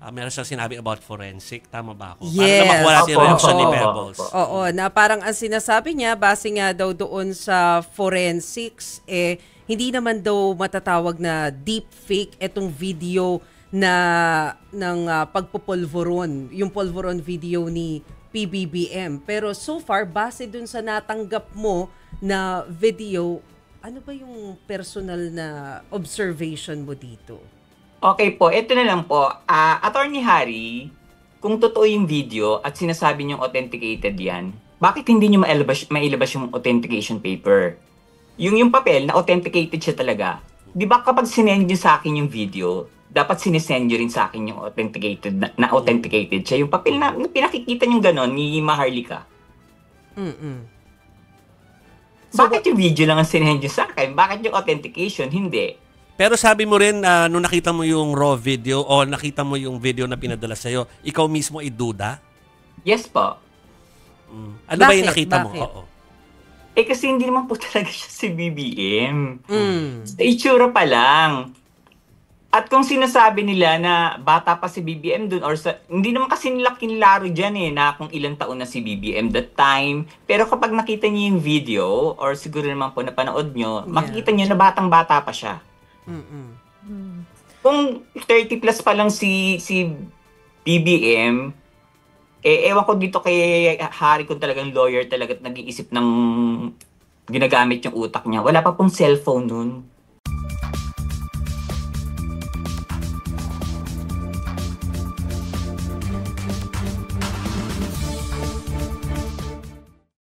Meron siyang sinabi about forensic. Tama ba ako? Para na Yes. makuha natin yung Opo, reaction ni opo, Pebbles. opo. Oo, na parang ang sinasabi niya, base nga daw doon sa forensics, hindi naman daw matatawag na deep fake itong video na ng pagpupulveron, yung pulveron video ni PBBM. Pero so far, base dun sa natanggap mo na video, ano ba yung personal na observation mo dito? Okay po, ito na lang po. Attorney Harry, kung totoo yung video at sinasabi niyong authenticated yan, bakit hindi niyo mailabas yung authentication paper? Yung papel na authenticated siya talaga. Di ba kapag sinend niyo sa akin yung video, dapat sinesend niyo rin sa akin yung authenticated na authenticated siya. Yung papel na pinakikita niyo gano'n ni Maharlika. Bakit yung video lang ang sinend niyo sa akin? Bakit yung authentication? Hindi. Pero sabi mo rin, nung nakita mo yung raw video o nakita mo yung video na pinadala sa'yo, ikaw mismo ay duda? Yes po. Ano ba yung Bakit? nakita mo? Bakit? Oo. Kasi hindi naman po talaga siya si BBM. Sa itsura pa lang. At kung sinasabi nila na bata pa si BBM dun, or hindi naman kasi nila kinlaro dyan na kung ilang taon na si BBM that time. Pero kapag nakita niyo yung video, or siguro naman po napanood nyo, makikita niyo na batang-bata pa siya. Kung 30 plus pa lang si BBM, ewan ko dito kay Harry kung talagang lawyer talaga at nag-iisip ng ginagamit yung utak niya. Wala pa pong cellphone nun.